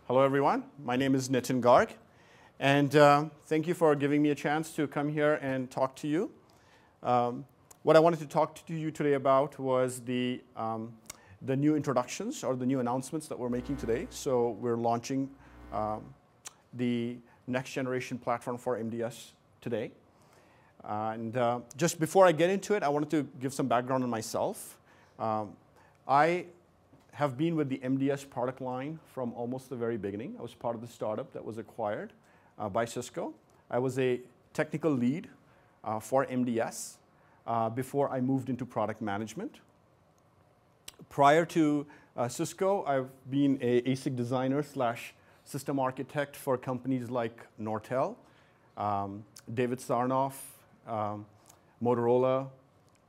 Hello, everyone. My name is Nitin Garg, and thank you for giving me a chance to come here and talk to you. What I wanted to talk to you today about was the new introductions or the new announcements that we're making today. So we're launching the next generation platform for MDS today. And just before I get into it, I wanted to give some background on myself. I have been with the MDS product line from almost the very beginning. I was part of the startup that was acquired by Cisco. I was a technical lead for MDS before I moved into product management. Prior to Cisco, I've been an ASIC designer / system architect for companies like Nortel, David Sarnoff, Motorola,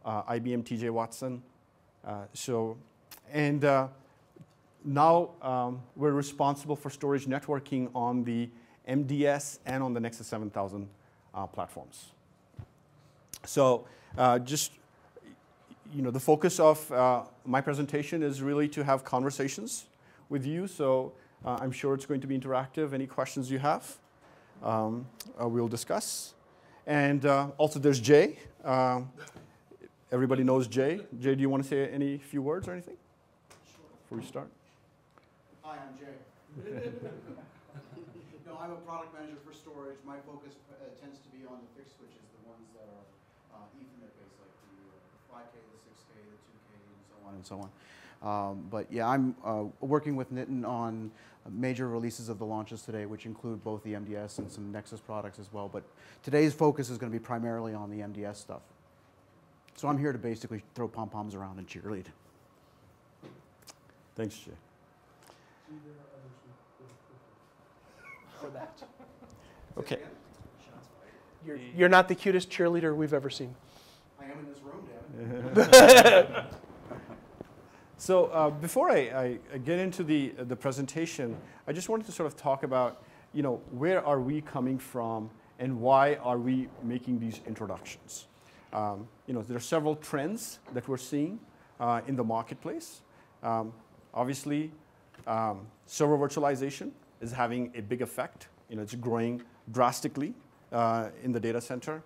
IBM TJ Watson. Now we're responsible for storage networking on the MDS and on the Nexus 7000 platforms. So the focus of my presentation is really to have conversations with you. So I'm sure it's going to be interactive. Any questions you have, we'll discuss. And also there's Jay. Everybody knows Jay. Jay, do you want to say any few words or anything before we start? Hi, I'm Jay. No, I'm a product manager for storage. My focus tends to be on the fixed switches, the ones that are Ethernet-based, like the 5K, the 6K, the 2K, and so on. But yeah, I'm working with Nitin on major releases of the launches today, which include both the MDS and some Nexus products as well. But today's focus is going to be primarily on the MDS stuff. So I'm here to basically throw pom-poms around and cheerlead. Thanks, Jay. For that. Okay. You're not the cutest cheerleader we've ever seen. I am in this room, Dan. So before I get into the presentation, I just wanted to sort of talk about, where are we coming from and why are we making these introductions? There are several trends that we're seeing in the marketplace. Obviously, server virtualization is having a big effect. It's growing drastically in the data center.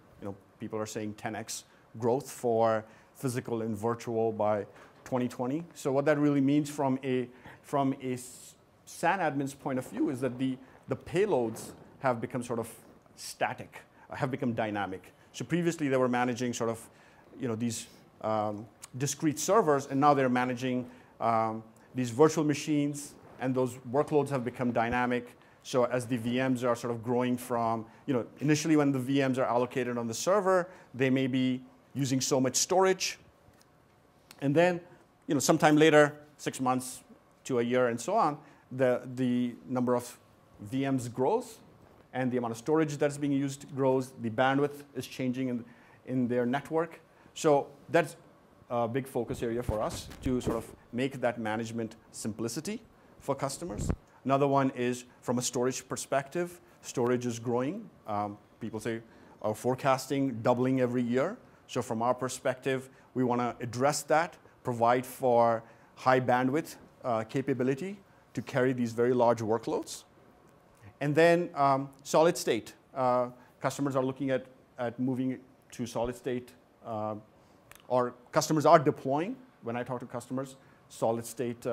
People are saying 10x growth for physical and virtual by 2020. So what that really means from a SAN admin's point of view is that the payloads have become sort of static, have become dynamic. So previously they were managing sort of these discrete servers, and now they're managing these virtual machines, and those workloads have become dynamic. So as the VMs are sort of growing from, initially when the VMs are allocated on the server, they may be using so much storage. And then, sometime later, 6 months to a year and so on, the number of VMs grows, and the amount of storage that's being used grows. The bandwidth is changing in their network. So that's a big focus area for us to sort of make that management simplicity for customers. Another one is from a storage perspective, storage is growing. People say are forecasting doubling every year. So from our perspective, we want to address that, provide for high bandwidth capability to carry these very large workloads. And then solid state. Customers are looking at moving to solid state, or customers are deploying, when I talk to customers, solid state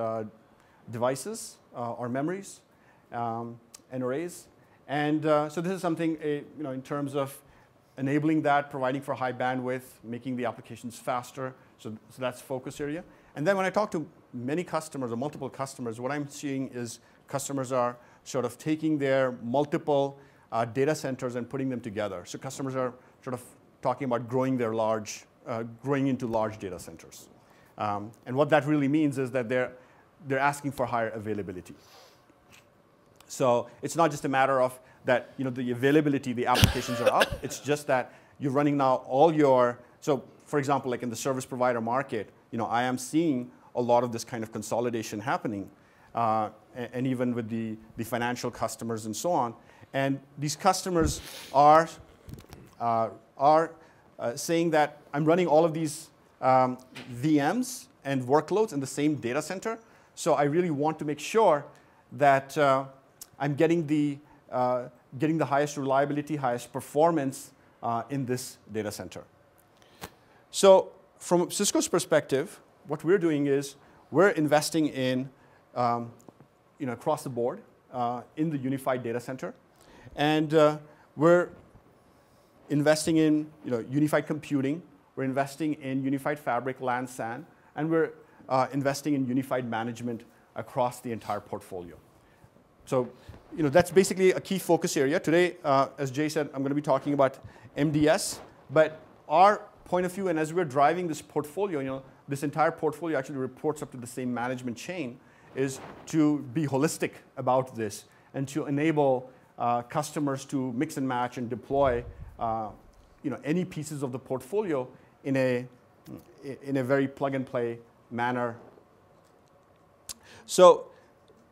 devices or memories and arrays. And so this is something, in terms of enabling that, providing for high bandwidth, making the applications faster. So that's focus area. And then when I talk to many customers or multiple customers, what I'm seeing is customers are sort of taking their multiple data centers and putting them together. So customers are sort of talking about growing into large data centers. And what that really means is that they're asking for higher availability. So it's not just a matter of that, the availability, the applications are up. It's just that you're running now all your, so for example, like in the service provider market, I am seeing a lot of this kind of consolidation happening, and even with the financial customers and so on. And these customers are saying that I'm running all of these VMs and workloads in the same data center. So I really want to make sure that I'm getting the highest reliability, highest performance in this data center. So from Cisco's perspective, what we're doing is we're investing in across the board in the unified data center, and we're investing in unified computing. We're investing in unified fabric, LAN, SAN, and we're investing in unified management across the entire portfolio. So that's basically a key focus area. Today, as Jay said, I'm going to be talking about MDS, but our point of view, and as we're driving this portfolio, this entire portfolio actually reports up to the same management chain, is to be holistic about this and to enable customers to mix and match and deploy any pieces of the portfolio in a very plug-and-play manner. So,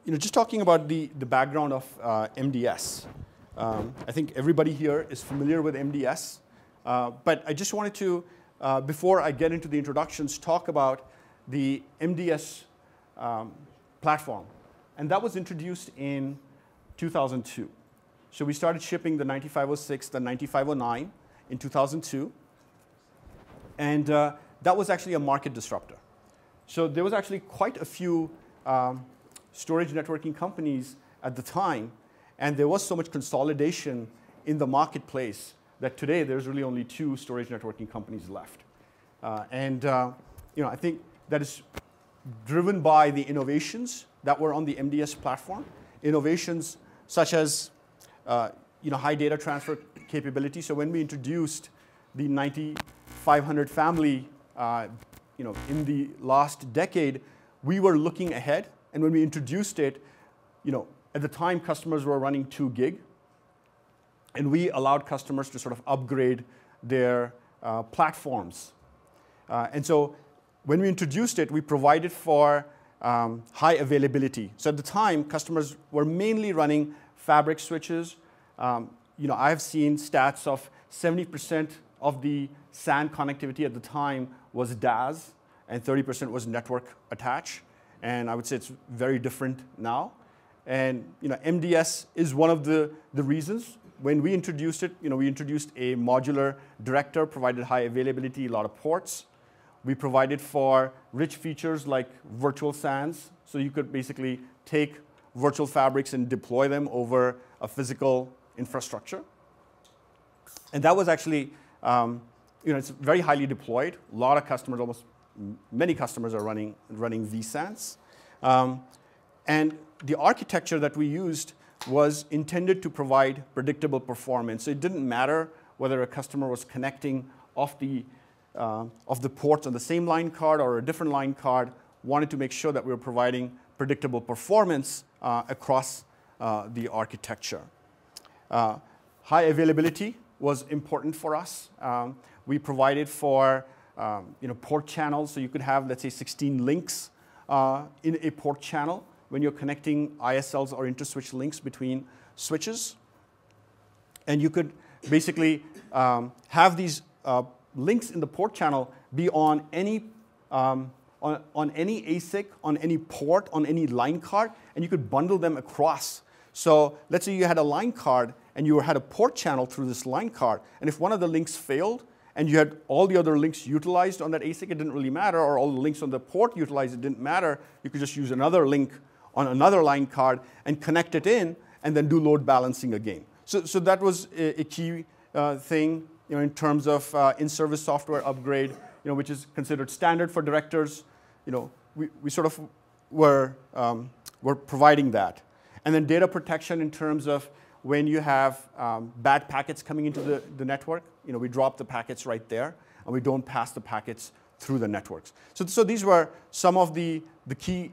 just talking about the background of MDS. I think everybody here is familiar with MDS, but I just wanted to, before I get into the introductions, talk about the MDS platform. And that was introduced in 2002. So we started shipping the 9506, the 9509 in 2002. And that was actually a market disruptor. So there was actually quite a few storage networking companies at the time, and there was so much consolidation in the marketplace that today there's really only 2 storage networking companies left. I think that is driven by the innovations that were on the MDS platform, innovations such as high data transfer capability. So when we introduced the 9500 family in the last decade, we were looking ahead. And when we introduced it, at the time customers were running 2 gig. And we allowed customers to sort of upgrade their platforms. And so when we introduced it, we provided for high availability. So at the time, customers were mainly running fabric switches. I've seen stats of 70% of the SAN connectivity at the time was DAS, and 30% was network attached. And I would say it's very different now. And MDS is one of the reasons. When we introduced it, we introduced a modular director, provided high availability, a lot of ports. We provided for rich features like virtual SANs, so you could basically take virtual fabrics and deploy them over a physical infrastructure. And that was actually, it's very highly deployed. A lot of customers, many customers are running vSANs. And the architecture that we used was intended to provide predictable performance. So it didn't matter whether a customer was connecting off the ports on the same line card or a different line card, wanted to make sure that we were providing predictable performance across the architecture. High availability was important for us. We provided for port channels, so you could have, let's say, 16 links in a port channel when you're connecting ISLs or interswitch links between switches. And you could basically have these links in the port channel be on any ASIC, on any port, on any line card, and you could bundle them across. So let's say you had a line card and you had a port channel through this line card, and if one of the links failed and you had all the other links utilized on that ASIC, it didn't really matter, or all the links on the port utilized, it didn't matter. You could just use another link on another line card and connect it in and then do load balancing again. So that was a key thing in terms of in-service software upgrade, which is considered standard for directors. We sort of were providing that. And then data protection in terms of when you have bad packets coming into the network, we drop the packets right there, and we don't pass the packets through the networks. So these were some of the key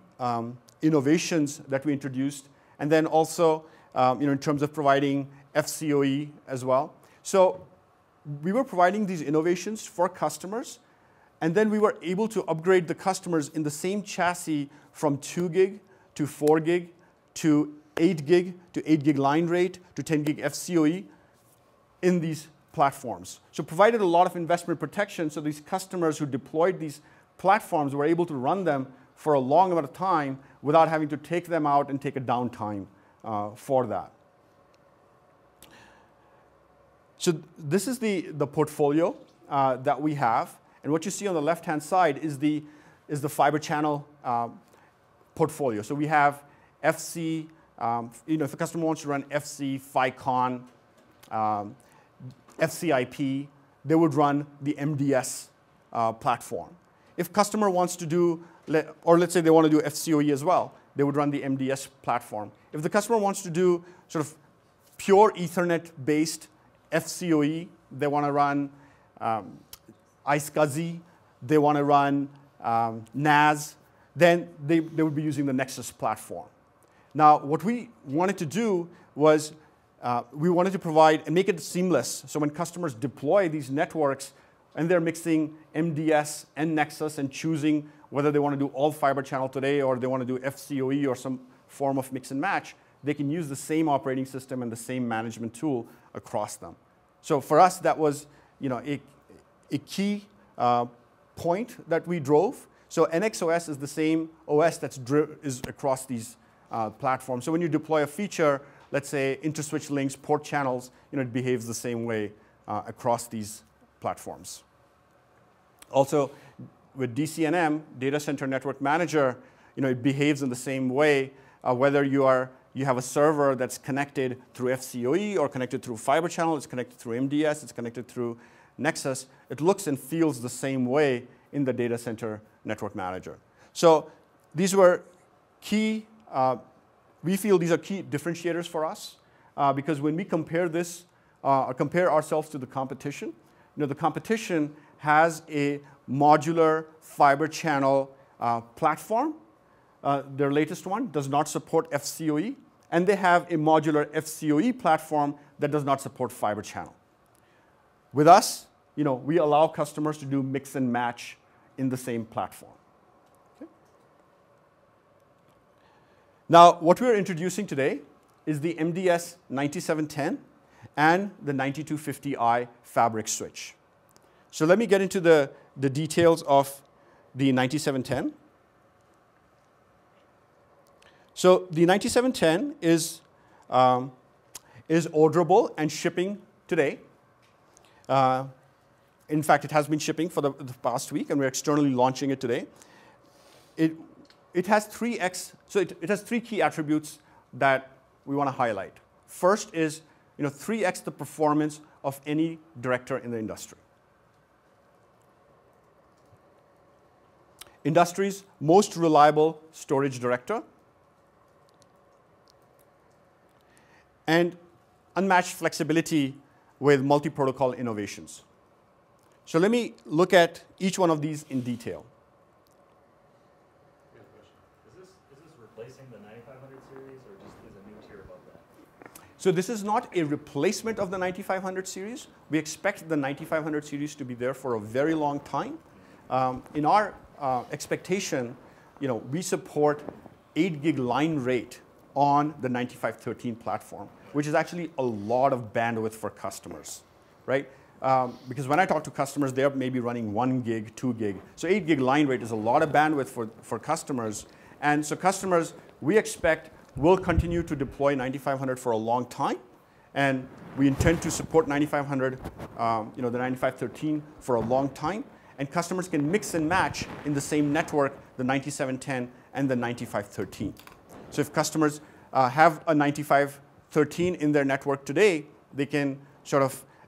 innovations that we introduced. And then also, in terms of providing FCOE as well. So we were providing these innovations for customers, and then we were able to upgrade the customers in the same chassis from 2 gig to 4 gig to 8 gig to 8 gig line rate to 10 gig FCOE in these platforms. So provided a lot of investment protection, so these customers who deployed these platforms were able to run them for a long amount of time without having to take them out and take a downtime for that. So this is the portfolio that we have. And what you see on the left-hand side is the fiber channel portfolio. So we have FC, if a customer wants to run FC, FICON, FCIP, they would run the MDS platform. If customer wants to do, or let's say they want to do FCOE as well, they would run the MDS platform. If the customer wants to do sort of pure Ethernet-based FCOE, they want to run iSCSI, they want to run NAS, then they would be using the Nexus platform. Now, what we wanted to do was we wanted to provide and make it seamless. So when customers deploy these networks and they're mixing MDS and Nexus and choosing whether they want to do all fiber channel today or they want to do FCOE or some form of mix and match, they can use the same operating system and the same management tool across them. So for us, that was a key point that we drove. So NXOS is the same OS that is across these platforms. So when you deploy a feature, let's say interswitch links, port channels, it behaves the same way across these platforms. Also, with DCNM, Data Center Network Manager, it behaves in the same way, whether you have a server that's connected through FCOE or connected through fiber channel, it's connected through MDS, it's connected through Nexus. It looks and feels the same way in the Data Center Network Manager. So these were key, we feel these are key differentiators for us because when we compare this, or compare ourselves to the competition, the competition has a modular fiber channel platform. Their latest one does not support FCOE, and they have a modular FCOE platform that does not support fiber channel. With us, we allow customers to do mix and match in the same platform. Okay. Now, what we're introducing today is the MDS 9710 and the 9250i fabric switch. So let me get into the details of the 9710. So the 9710 is orderable and shipping today. In fact, it has been shipping for the past week, and we're externally launching it today. It has 3x, so it has three key attributes that we want to highlight. First is 3x the performance of any director in the industry. Industry's most reliable storage director, and unmatched flexibility with multi-protocol innovations. So let me look at each one of these in detail. Here's a question. Is this replacing the 9500 series or just is a new tier above that? So this is not a replacement of the 9500 series. We expect the 9500 series to be there for a very long time. In our expectation, we support 8 gig line rate on the 9513 platform, which is actually a lot of bandwidth for customers, right? Because when I talk to customers, they're maybe running 1 gig, 2 gig. So 8 gig line rate is a lot of bandwidth for customers. And so customers, we expect, will continue to deploy 9500 for a long time. And we intend to support 9500, the 9513 for a long time. And customers can mix and match in the same network the 9710 and the 9513. So if customers have a 9513 in their network today, they can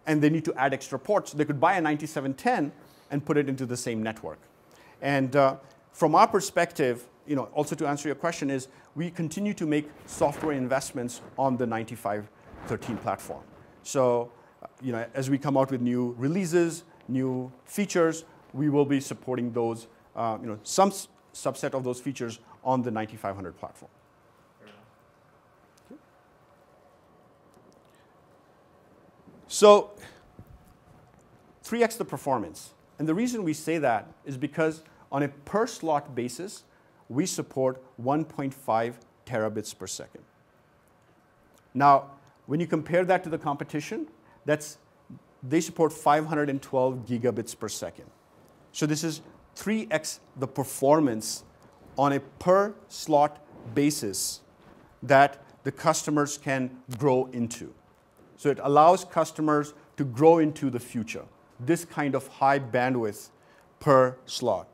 and they need to add extra ports, they could buy a 9710 and put it into the same network. And from our perspective, also to answer your question is, we continue to make software investments on the 9513 platform. So, as we come out with new releases, new features, we will be supporting those, some subset of those features on the 9500 platform. Okay. So 3x the performance. And the reason we say that is because on a per slot basis, we support 1.5 terabits per second. Now, when you compare that to the competition, they support 512 gigabits per second. So this is 3x the performance on a per slot basis that the customers can grow into. So it allows customers to grow into the future, this kind of high bandwidth per slot.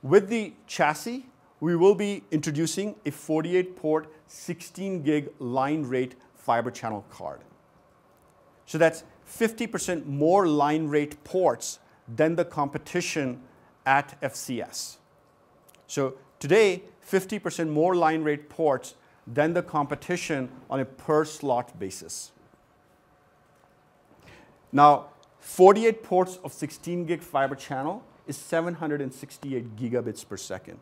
With the chassis, we will be introducing a 48-port, 16-gig line rate fiber channel card. So that's 50% more line rate ports than the competition at FCS. So today, 50% more line rate ports than the competition on a per slot basis. Now, 48 ports of 16 gig fiber channel is 768 gigabits per second.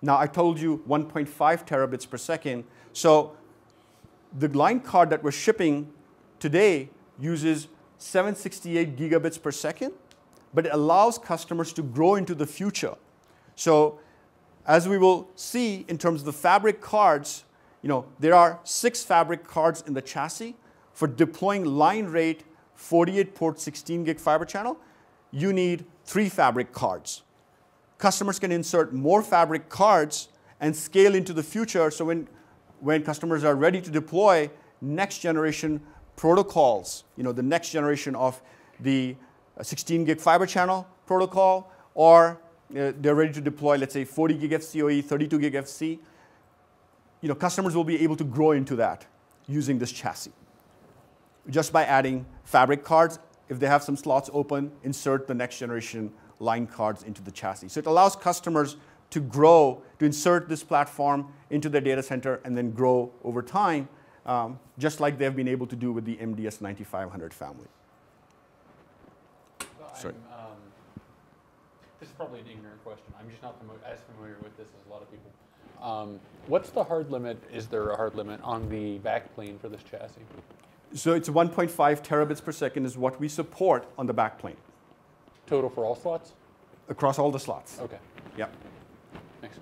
Now, I told you 1.5 terabits per second. So the line card that we're shipping today uses 768 gigabits per second, but it allows customers to grow into the future. So as we will see in terms of the fabric cards, there are 6 fabric cards in the chassis. For deploying line rate 48 port 16 gig fiber channel, you need 3 fabric cards. Customers can insert more fabric cards and scale into the future. So when customers are ready to deploy next generation protocols, the next generation of the 16 gig fiber channel protocol, or they're ready to deploy, let's say, 40 gig FCOE, 32 gig FC, customers will be able to grow into that using this chassis. Just by adding fabric cards, if they have some slots open, insert the next generation line cards into the chassis. So it allows customers to grow, to insert this platform into their data center and then grow over time, just like they've been able to do with the MDS 9500 family. Sorry. This is probably an ignorant question. I'm just not as familiar with this as a lot of people. What's the hard limit? Is there a hard limit on the backplane for this chassis? So it's 1.5 terabits per second is what we support on the backplane. Total for all slots? Across all the slots. Okay. Yep. Thanks.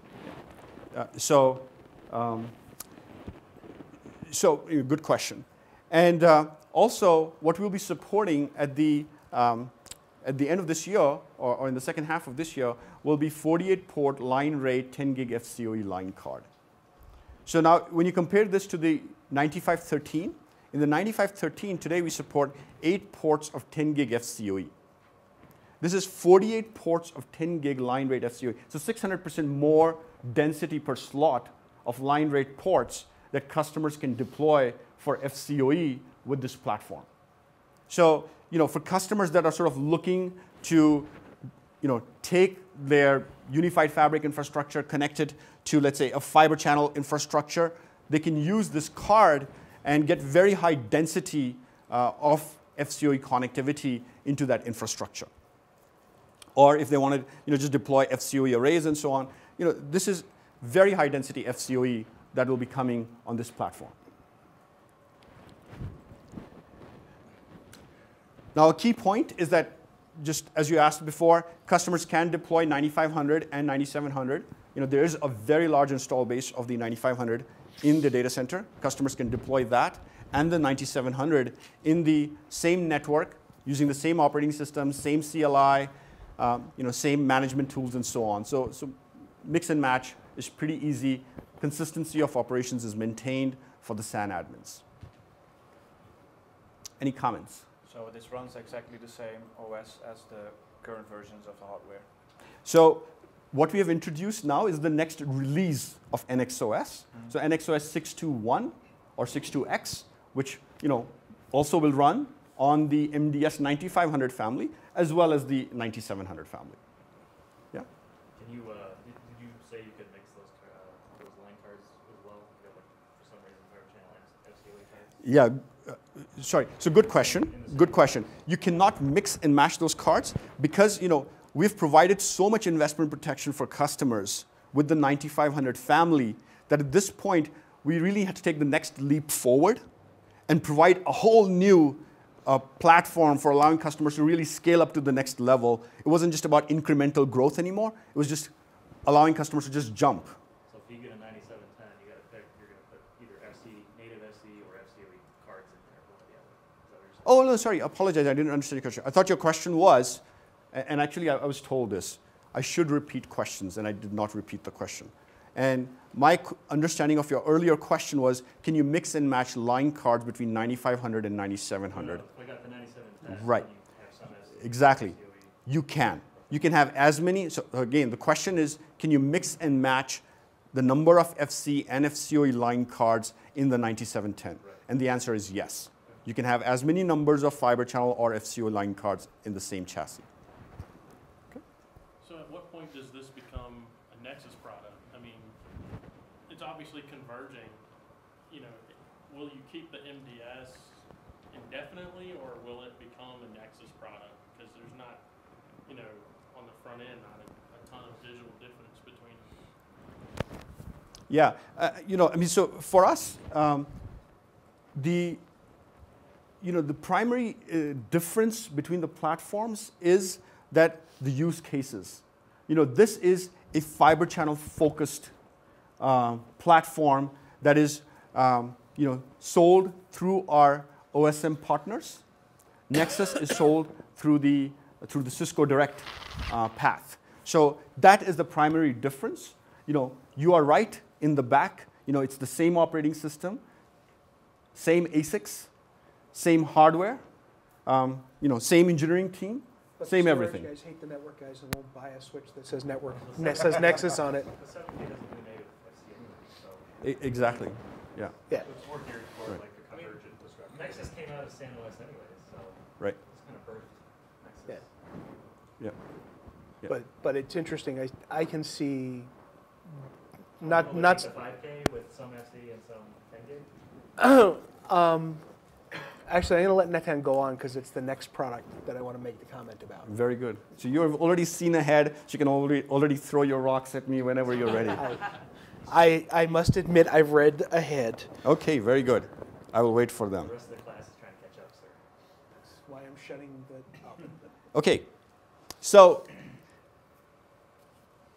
Good question. And also, what we'll be supporting at the end of this year, or in the second half of this year, will be 48 port line rate 10 gig FCOE line card. So now, when you compare this to the 9513, in the 9513 today we support 8 ports of 10 gig FCOE. This is 48 ports of 10 gig line rate FCOE. So 600% more density per slot of line rate ports that customers can deploy for FCOE with this platform. So, for customers that are sort of looking to, take their unified fabric infrastructure, connect it to, let's say, a fiber channel infrastructure, they can use this card and get very high density of FCOE connectivity into that infrastructure. Or if they wanted, just deploy FCOE arrays and so on, this is very high density FCOE that will be coming on this platform. Now, a key point is that, just as you asked before, customers can deploy 9500 and 9700. There is a very large install base of the 9500 in the data center. Customers can deploy that and the 9700 in the same network, using the same operating system, same CLI, same management tools and so on. So mix and match is pretty easy. Consistency of operations is maintained for the SAN admins. Any comments? So this runs exactly the same OS as the current versions of the hardware. So what we have introduced now is the next release of NXOS. So NXOS 6.2.1 or 6.2x, which also will run on the MDS 9500 family as well as the 9700 family. Yeah. Can you did you say you could mix those line cards as well? You have, for some reason, fiber channel FCOE cards. Yeah. Sorry. So good question. Good question. You cannot mix and match those cards because we've provided so much investment protection for customers with the 9500 family that at this point we really had to take the next leap forward and provide a whole new platform for allowing customers to really scale up to the next level. It wasn't just about incremental growth anymore. It was just allowing customers to just jump. So if you get a 9710, you got to pick. You're going to put either native SC or FCOE cards in there, one or the other. Is that what you're saying? Oh, no, sorry. Apologize. I didn't understand your question. I thought your question was, and actually I was told this, I should repeat questions, and I did not repeat the question. And my understanding of your earlier question was, can you mix and match line cards between 9500 and 9700? No, we got the 97 test. Right. And you have some as Exactly. COE. You can. You can have as many. So again, the question is, can you mix and match the number of FC and FCOE line cards in the 9710? Right. And the answer is yes. You can have as many numbers of fiber channel or FCO line cards in the same chassis. So at what point does this become a Nexus product? I mean, it's obviously converging. You know, will you keep the MDS indefinitely, or will it become a Nexus product? Because there's not, you know, on the front end, not a ton of visual difference between them. Yeah, you know, I mean, so for us, the primary difference between the platforms is that the use cases. You know, this is a fiber channel focused platform that is, sold through our OSM partners. Nexus is sold through the Cisco Direct path. So that is the primary difference. You know, you are right in the back. You know, it's the same operating system, same ASICs, same hardware, same engineering team, But same the storage everything. guys hate the network guys and won't buy a switch that says network, that says Nexus on it. The 7K doesn't do native FC anyway, so Exactly. Yeah. Yeah. it's more geared toward Right. like the convergent disruption. Nexus came out of SandOS anyways, so Right. it's kind of birthed Nexus. Yeah. Yeah. But it's interesting. I can see Will not they not take the 5K with some FC and some 10 gig? actually, I'm going to let Netan go on because it's the next product that I want to make the comment about. Very good. So you have already seen ahead, so you can already throw your rocks at me whenever you're ready. I must admit I've read ahead. Okay, very good. I will wait for them. The rest of the class is trying to catch up, sir. That's why I'm shutting the up. Okay, so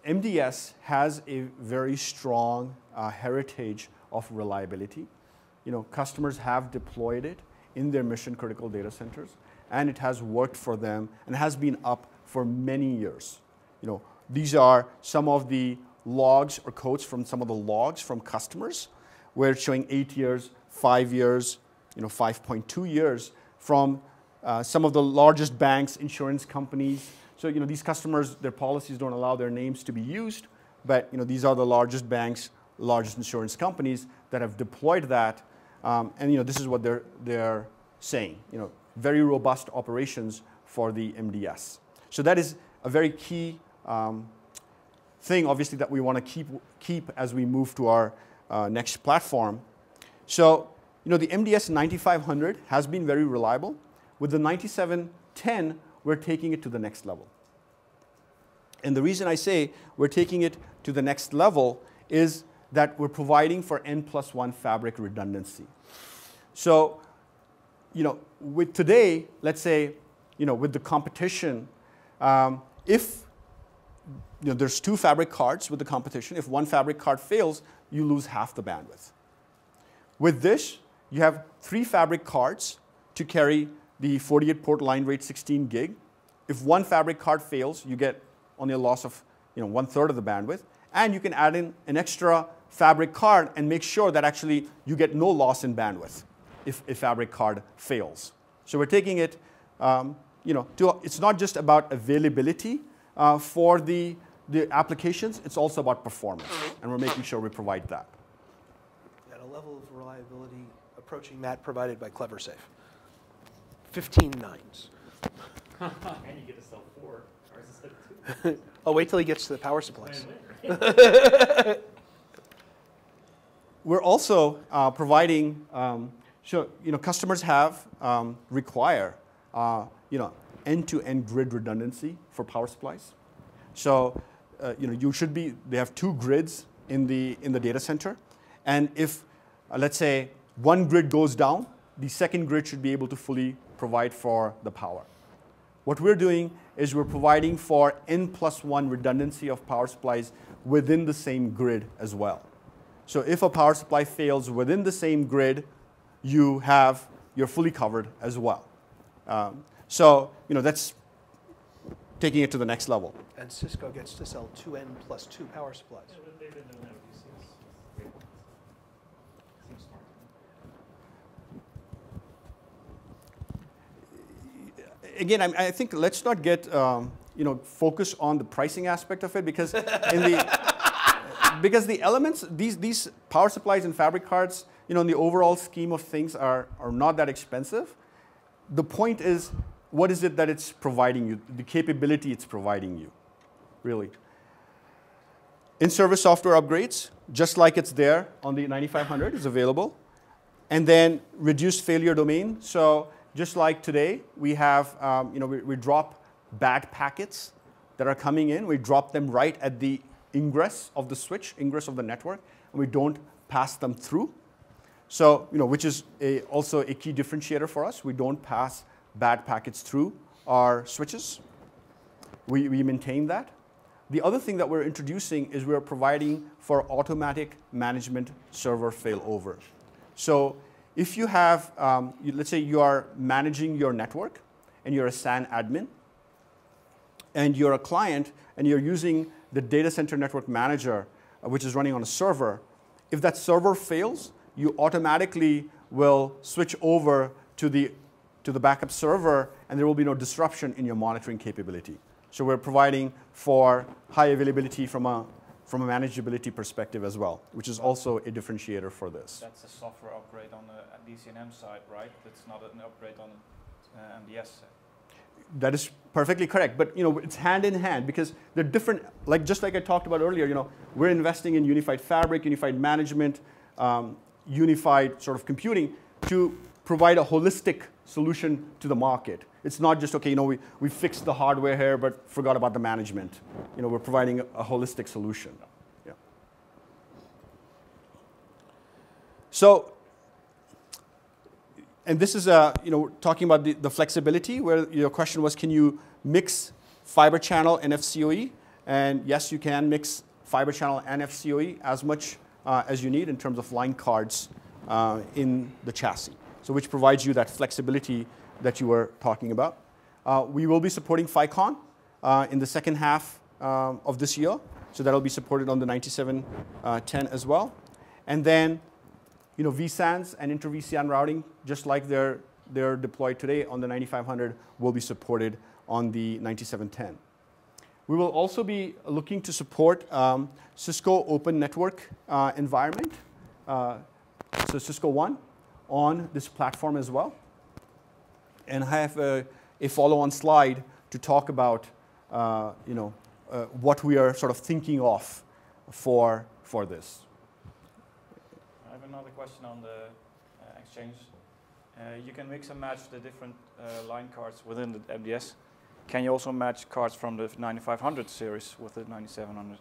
MDS has a very strong heritage of reliability. You know, customers have deployed it in their mission critical data centers, and it has worked for them and has been up for many years. You know, these are some of the logs or codes from some of the logs from customers, where it's showing 8 years, 5 years, 5.2 years from some of the largest banks, insurance companies. So, you know, these customers, their policies don't allow their names to be used, but, you know, these are the largest banks, largest insurance companies that have deployed that. And, you know, this is what they're saying, you know, very robust operations for the MDS. So that is a very key thing, obviously, that we want to keep as we move to our next platform. So, you know, the MDS 9500 has been very reliable. With the 9710, we're taking it to the next level. And the reason I say we're taking it to the next level is that we're providing for N+1 fabric redundancy. So, you know, with today, let's say, you know, with the competition, if there's 2 fabric cards with the competition, if one fabric card fails, you lose half the bandwidth. With this, you have 3 fabric cards to carry the 48-port line rate 16 gig. If one fabric card fails, you get only a loss of 1/3 of the bandwidth, and you can add in an extra fabric card and make sure that actually you get no loss in bandwidth if a fabric card fails. So we're taking it, it's not just about availability for the applications, it's also about performance, and we're making sure we provide that. At a level of reliability approaching that provided by CleverSafe. 15 nines. And you get to sell 4. Ours is like 2. Oh, wait till he gets to the power supplies. Win-win. We're also providing, customers require, end-to-end grid redundancy for power supplies. So, they have 2 grids in the data center, and if, let's say, one grid goes down, the second grid should be able to fully provide for the power. What we're doing is we're providing for N+1 redundancy of power supplies within the same grid as well. So if a power supply fails within the same grid, you're fully covered as well. That's taking it to the next level. And Cisco gets to sell 2N+2 power supplies. Yeah, but they've been doing that with again, I think let's not get focus on the pricing aspect of it, because because the elements, these power supplies and fabric cards, in the overall scheme of things are not that expensive. The point is, what is it that it's providing you, the capability it's providing you, really. In-service software upgrades, just like it's there on the 9500, is available. And then reduced failure domain. So just like today, we have, we drop bad packets that are coming in. We drop them right at the ingress of the switch, ingress of the network, and we don't pass them through. So, which is also a key differentiator for us. We don't pass bad packets through our switches. We maintain that. The other thing that we're introducing is we're providing for automatic management server failover. So if you have, let's say you are managing your network and you're a SAN admin and you're a client and you're using the data center network manager, which is running on a server, if that server fails, you automatically will switch over to the backup server, and there will be no disruption in your monitoring capability. So we're providing for high availability from a manageability perspective as well, which is also a differentiator for this. That's a software upgrade on the DCNM side, right? It's not an upgrade on MDS side. That is perfectly correct, but it's hand in hand, because they're different. Just like I talked about earlier, we're investing in unified fabric, unified management, unified sort of computing to provide a holistic solution to the market. It's not just, okay, we fixed the hardware here, but forgot about the management. We're providing a holistic solution. Yeah. So, and this is, talking about the flexibility, where your question was, can you mix fiber channel and FCOE? And yes, you can mix fiber channel and FCOE as much as you need in terms of line cards in the chassis. So which provides you that flexibility that you were talking about. We will be supporting FICON in the second half of this year. So that'll be supported on the 9710 as well. And then, vSANs and inter-vCAN routing, just like they're deployed today on the 9500, will be supported on the 9710. We will also be looking to support Cisco Open Network environment, so Cisco One, on this platform as well. And I have a follow-on slide to talk about, what we are sort of thinking of for this. I have another question on the exchange. You can mix and match the different line cards within the MDS. Can you also match cards from the 9500 series with the 9700?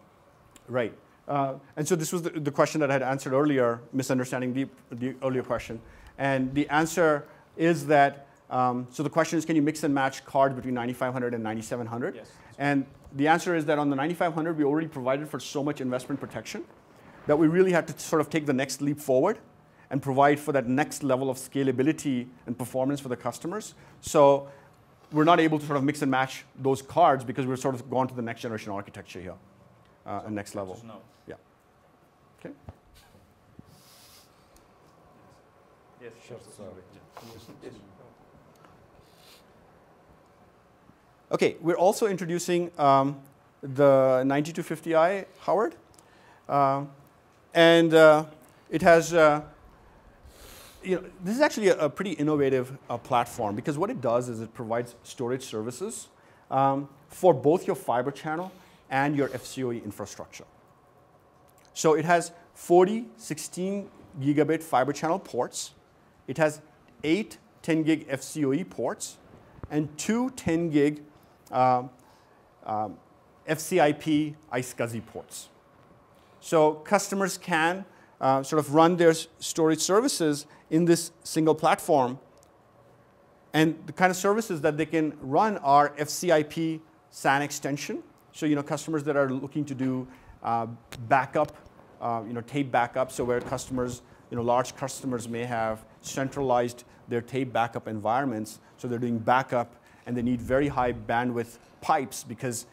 Right. And so this was the question that I had answered earlier, misunderstanding the earlier question. And the answer is that, so the question is, can you mix and match cards between 9500 and 9700? Yes. And the answer is that on the 9500, we already provided for so much investment protection that we really had to sort of take the next leap forward and provide for that next level of scalability and performance for the customers. So we're not able to sort of mix and match those cards because we're sort of gone to the next generation architecture here, and next level. No. Yeah. Okay. Yes, sure. Okay, we're also introducing the 9250i, Howard. And it has, this is actually a pretty innovative platform, because what it does is it provides storage services for both your fiber channel and your FCOE infrastructure. So it has 40 16 gigabit fiber channel ports. It has 8 10 gig FCOE ports and 2 10 gig FCIP iSCSI ports. So customers can sort of run their storage services in this single platform. And the kind of services that they can run are FCIP SAN extension. So customers that are looking to do backup, tape backup, so where customers, large customers may have centralized their tape backup environments, so they're doing backup and they need very high bandwidth pipes, because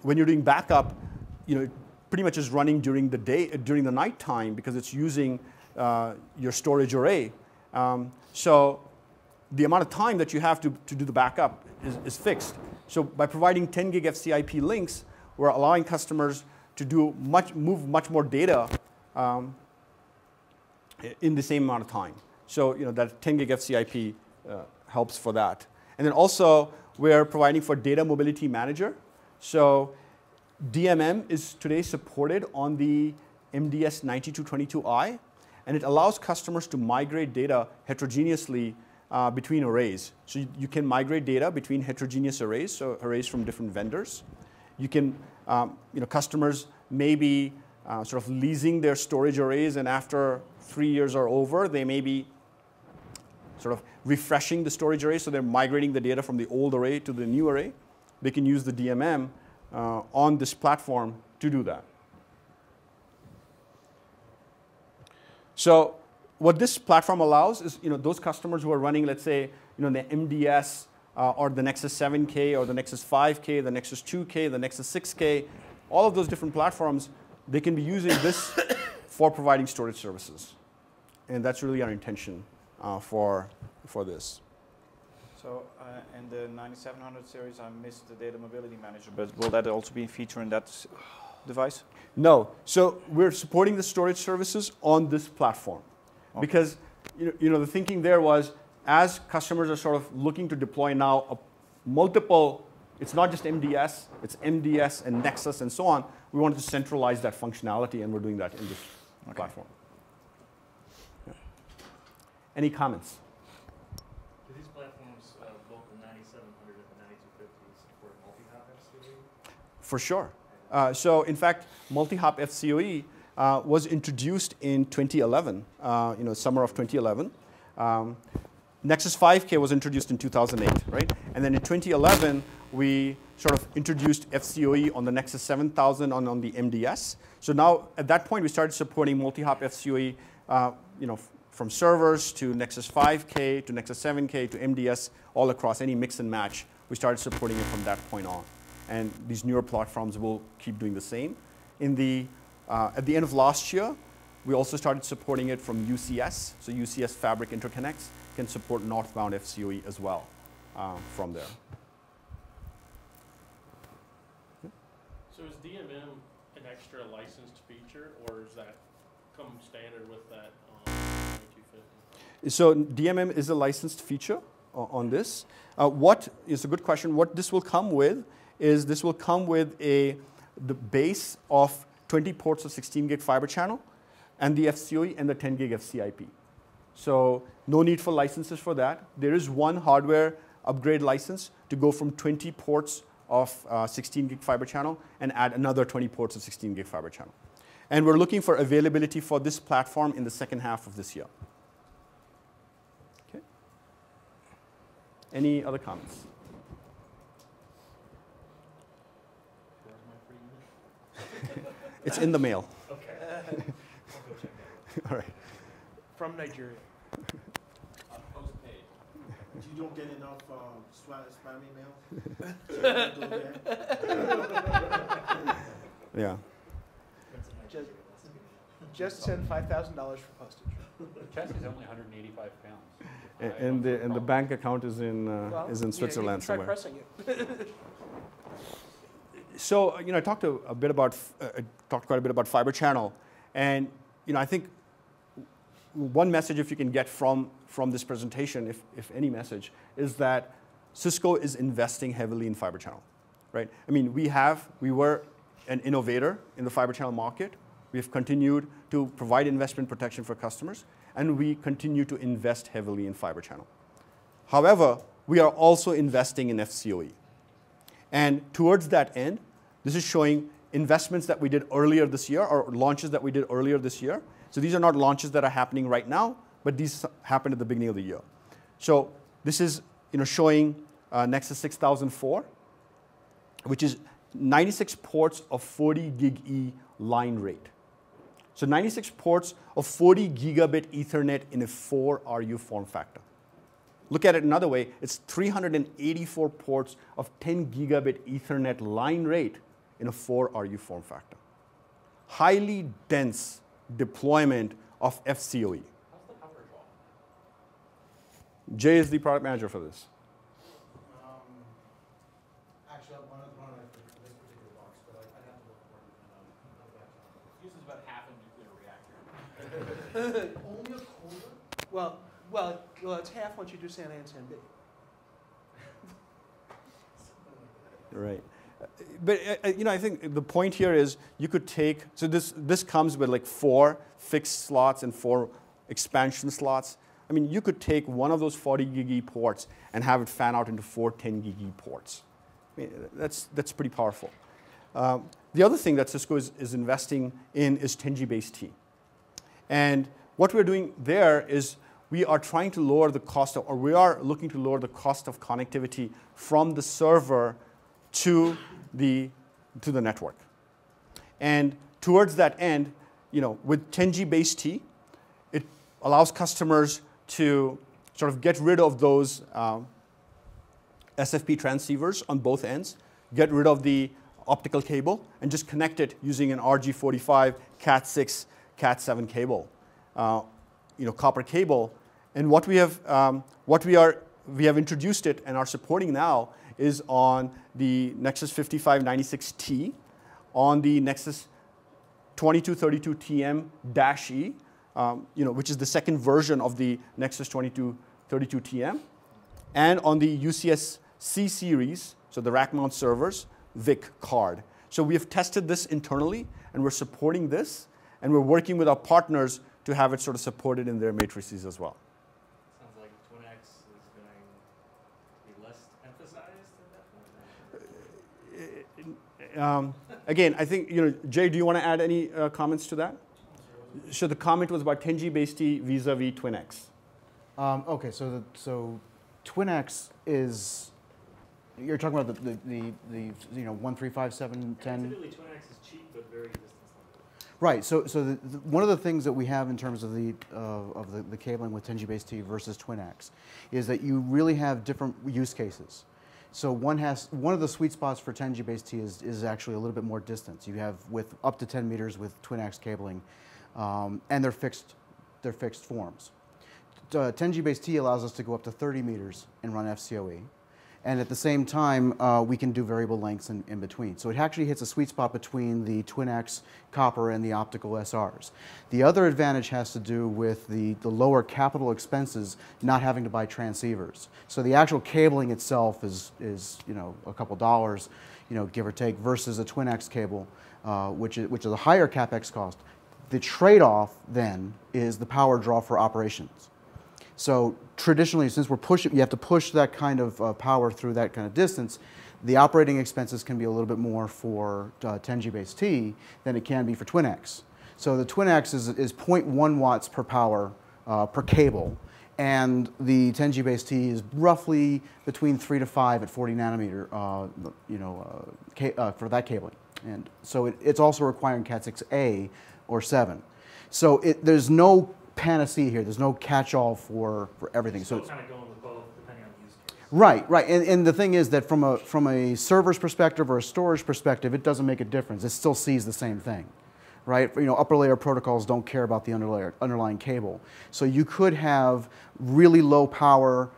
when you're doing backup, it pretty much is running during the day, during the night time, because it's using your storage array. So the amount of time that you have to do the backup is fixed. So by providing 10 gig FCIP links, we're allowing customers to move much more data in the same amount of time. So that 10 gig FCIP helps for that. And then also, we're providing for Data Mobility Manager. So DMM is today supported on the MDS 9222i, and it allows customers to migrate data heterogeneously between arrays. So you can migrate data between heterogeneous arrays, so arrays from different vendors. You can, customers may be sort of leasing their storage arrays, and after 3 years are over, they may be sort of refreshing the storage array, so they're migrating the data from the old array to the new array. They can use the DMM on this platform to do that. So what this platform allows is, those customers who are running, let's say, the MDS or the Nexus 7K or the Nexus 5K, the Nexus 2K, the Nexus 6K, all of those different platforms, they can be using this for providing storage services. And that's really our intention for this. So in the 9700 series, I missed the Data Mobility Manager, but will that also be a feature in that device? No. So we're supporting the storage services on this platform. Okay. Because the thinking there was, as customers are sort of looking to deploy now multiple, it's not just MDS, it's MDS and Nexus and so on, we wanted to centralize that functionality, and we're doing that in this platform. Yeah. Any comments? Do these platforms, both the 9700 and the 9250, support multi-hop FCOE? For sure. So in fact, multi-hop FCOE was introduced in 2011, summer of 2011. Nexus 5K was introduced in 2008, right? And then in 2011, we sort of introduced FCOE on the Nexus 7000 on the MDS. So now, at that point, we started supporting multi-hop FCOE, from servers to Nexus 5K to Nexus 7K to MDS, all across any mix and match. We started supporting it from that point on. And these newer platforms will keep doing the same. At the end of last year, we also started supporting it from UCS. So UCS Fabric Interconnects can support northbound FCOE as well from there. So is DMM an extra licensed feature, or does that come standard with that 2250? So DMM is a licensed feature on this. It's a good question. What this will come with is this will come with the base of 20 ports of 16 gig fiber channel and the FCOE and the 10 gig FCIP. So no need for licenses for that. There is one hardware upgrade license to go from 20 ports of 16 gig fiber channel and add another 20 ports of 16 gig fiber channel. And we're looking for availability for this platform in the second half of this year. Okay. Any other comments? It's in the mail. Okay. I'll go check that out. All right. From Nigeria. Postpaid. You don't get enough spam email? Yeah. Just send $5,000 for postage. Chest is only 185 pounds. And the bank account is in Switzerland you can somewhere. try pressing it. So I talked quite a bit about Fibre Channel, and I think one message, if you can get from this presentation, if any message, is that Cisco is investing heavily in Fibre Channel, right? I mean, we were an innovator in the Fibre Channel market. We have continued to provide investment protection for customers, and we continue to invest heavily in Fibre Channel. However, we are also investing in FCOE. And towards that end, this is showing investments that we did earlier this year, or launches that we did earlier this year. So these are not launches that are happening right now, but these happened at the beginning of the year. So this is showing Nexus 6004, which is 96 ports of 40 gig E line rate. So 96 ports of 40 gigabit Ethernet in a 4RU form factor. Look at it another way, it's 384 ports of 10 gigabit Ethernet line rate in a 4RU form factor. Highly dense deployment of FCOE. How's the coverage Jay is the product manager for this. Actually, one of for this particular box, but I'd have to look for it. Uses about half a nuclear reactor. Only a quarter? Well, it's half once you do San A and San B. Right. But I think the point here is you could take, so this comes with like 4 fixed slots and 4 expansion slots. I mean, you could take one of those 40 gig ports and have it fan out into 4 10 gig ports. I mean, that's pretty powerful. The other thing that Cisco is investing in is 10G base T. And what we're doing there is we are trying to lower the cost of, or we are looking to lower the cost of connectivity from the server to the network. And towards that end, with 10G base T, it allows customers to sort of get rid of those SFP transceivers on both ends, get rid of the optical cable, and just connect it using an RG45 Cat6, Cat7 cable, copper cable. And what we have introduced it and are supporting now is on the Nexus 5596T, on the Nexus 2232TM-E, which is the second version of the Nexus 2232TM, and on the UCS C series, so the rack mount servers, VIC card. So we have tested this internally, and we're supporting this, and we're working with our partners to have it sort of supported in their matrices as well. Sounds like TwinX is going to be less emphasized at that point. Again, I think, Jay, do you want to add any comments to that? So the comment was about 10G base T vis-a-vis TwinX. Okay, so TwinX is, you're talking about the 1.35710. Typically, TwinX is cheap but very distance limited. Right. So one of the things that we have in terms of the cabling with 10G base T versus TwinX is that you really have different use cases. So one of the sweet spots for 10G base T is actually a little bit more distance. You have with up to 10 meters with TwinX cabling, and they're fixed forms. 10G base T allows us to go up to 30 meters and run FCOE. And at the same time, we can do variable lengths in between. So it actually hits a sweet spot between the TwinX copper and the optical SRs. The other advantage has to do with the lower capital expenses, not having to buy transceivers. So the actual cabling itself is a couple dollars, give or take, versus a TwinX cable, which is a higher CapEx cost. The trade-off then is the power draw for operations. So traditionally, since we're pushing, you have to push that kind of power through that kind of distance, the operating expenses can be a little bit more for 10G base T than it can be for TwinX. So the TwinX is 0.1 watts per power per cable, and the 10G base T is roughly between 3 to 5 at 40 nanometer, for that cabling. And so it's also requiring Cat6A or 7. So there's no panacea here. There's no catch-all for everything. So it's kind of going with both depending on the use case. Right. And the thing is that from a server's perspective or a storage perspective, it doesn't make a difference. It still sees the same thing, right? Upper layer protocols don't care about the underlying cable. So you could have really low power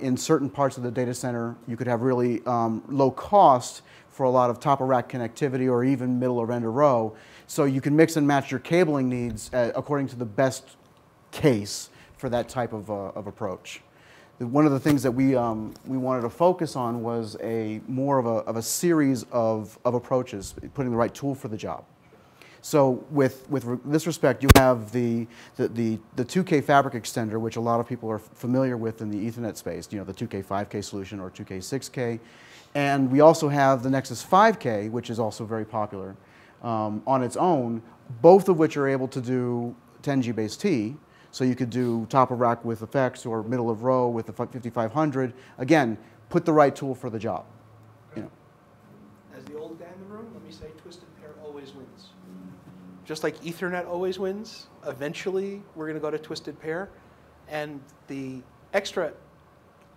in certain parts of the data center. You could have really low cost for a lot of top-of-rack connectivity or even middle or end of row. So you can mix and match your cabling needs according to the best case for that type of approach. One of the things that we wanted to focus on was more of a series of approaches, putting the right tool for the job. So with this respect, you have the 2K fabric extender, which a lot of people are familiar with in the Ethernet space, the 2K 5K solution or 2K 6K. And we also have the Nexus 5K, which is also very popular on its own, both of which are able to do 10G base T. So you could do top of rack with effects or middle of row with the 5500. Again, put the right tool for the job. As the old guy in the room, let me say twisted pair always wins. Just like Ethernet always wins, eventually we're going to go to twisted pair. And the extra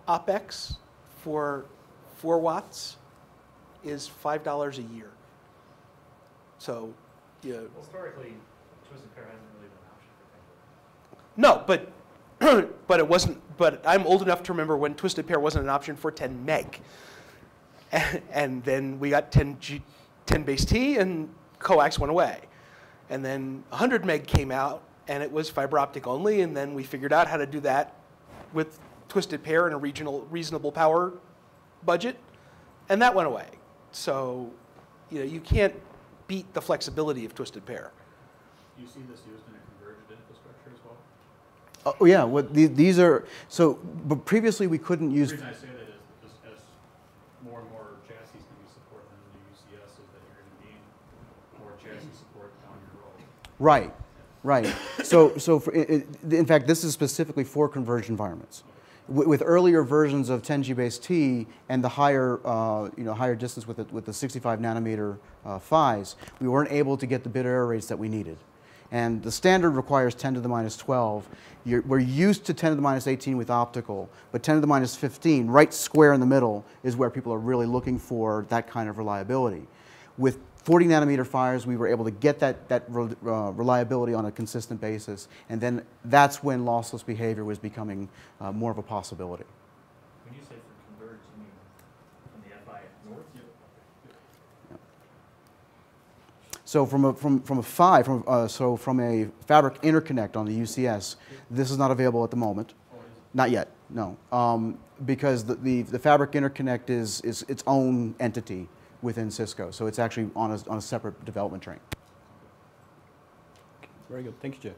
OpEx for 4 watts is $5 a year. So, yeah. Well, historically, twisted pair hasn't really been an option for things. No, but but it wasn't but I'm old enough to remember when twisted pair wasn't an option for 10 meg. And then we got 10 base T, and coax went away. And then 100 meg came out, and it was fiber optic only, and then we figured out how to do that with twisted pair in a reasonable power budget, and that went away. So, you can't beat the flexibility of twisted pair. You see this used in a converged infrastructure as well? Oh yeah, these are, so, but previously we couldn't use. The reason I say that is just as more and more chassis can be supported in the UCS is that you're going to need more chassis support down your road. Right, right. In fact, this is specifically for converged environments. With earlier versions of 10G base T and the higher, higher distance with the 65 nanometer PHYs, we weren't able to get the bit error rates that we needed. And the standard requires 10 to the minus 12. We're used to 10 to the minus 18 with optical, but 10 to the minus 15, right square in the middle, is where people are really looking for that kind of reliability. With 40 nanometer PHYs, we were able to get that reliability on a consistent basis, and then that's when lossless behavior was becoming more of a possibility. When you say for converged, you mean from the FI north? Yeah. So from a PHY, from a fabric interconnect on the UCS, this is not available at the moment. Oh, is it? Not yet, no, because the fabric interconnect is its own entity within Cisco, so it's actually on a separate development train. Very good. Thank you, Jay.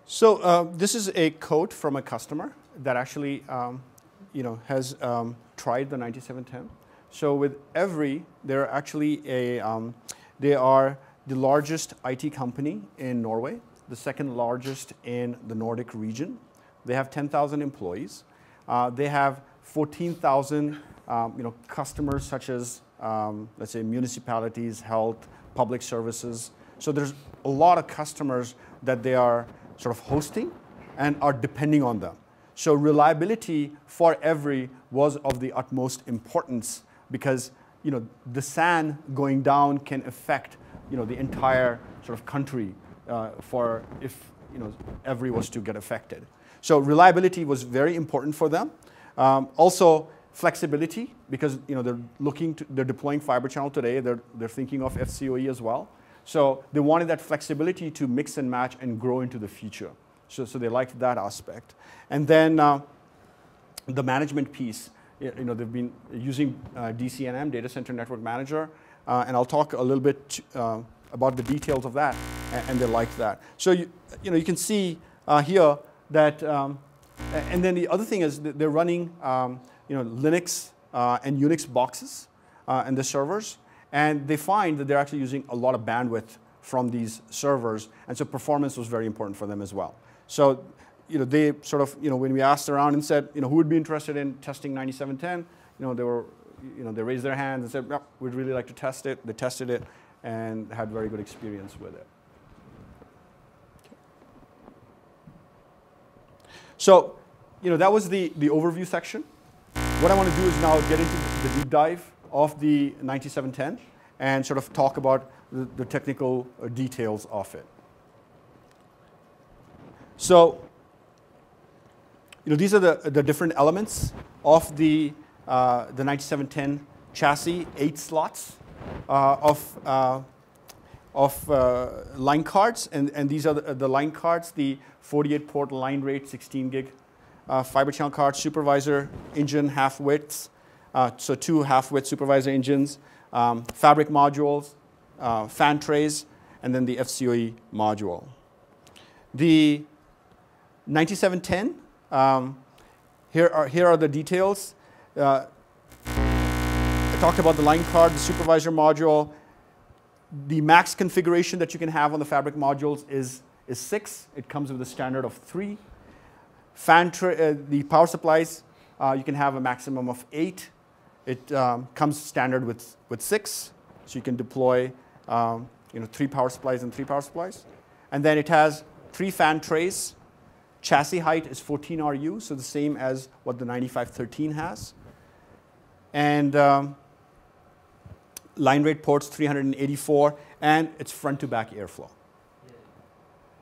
So this is a quote from a customer that actually has tried the 9710. So with Every, they're actually they are the largest IT company in Norway, the second largest in the Nordic region. They have 10,000 employees. They have 14,000 customers such as, let's say, municipalities, health, public services. So there's a lot of customers that they are sort of hosting and are depending on them. So reliability for Every was of the utmost importance because the SAN going down can affect the entire sort of country for if Every was to get affected. So reliability was very important for them. Also flexibility, because they're deploying fiber channel today. They're thinking of FCOE as well. So they wanted that flexibility to mix and match and grow into the future. So they liked that aspect. And then the management piece. They've been using DCNM, Data Center Network Manager, and I'll talk a little bit about the details of that, and they liked that. So you can see here that. And then the other thing is that they're running Linux and Unix boxes in the servers, and they find that they're actually using a lot of bandwidth from these servers, and so performance was very important for them as well. So they sort of when we asked around and said who would be interested in testing 9710, they raised their hands and said, yep, we'd really like to test it. They tested it and had very good experience with it. So, that was the overview section. What I want to do is now get into the deep dive of the 9710 and sort of talk about the technical details of it. So, these are the different elements of the 9710 chassis, 8 slots of line cards, and these are the line cards, the 48-port line rate, 16 gig fiber channel cards, supervisor engine half widths, so 2 half-width supervisor engines, fabric modules, fan trays, and then the FCOE module. The 9710, here are the details. I talked about the line card, the supervisor module. The max configuration that you can have on the fabric modules is 6. It comes with a standard of 3. The power supplies, you can have a maximum of 8. It comes standard with 6, so you can deploy 3 power supplies and 3 power supplies. And then it has 3 fan trays. Chassis height is 14 RU, so the same as what the 9513 has. And line rate ports 384, and it's front to back airflow.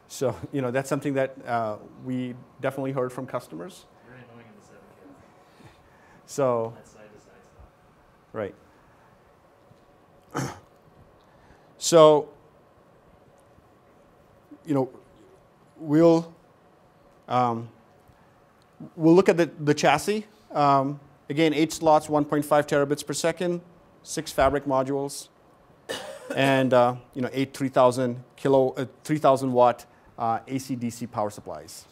So, you know, that's something that we definitely heard from customers. Very annoying in the 7K. So, That side-to-side stuff. right. So, you know, we'll look at the chassis. Again, 8 slots, 1.5 terabits per second, 6 fabric modules, and you know, 8 3,000 watt AC/DC power supplies.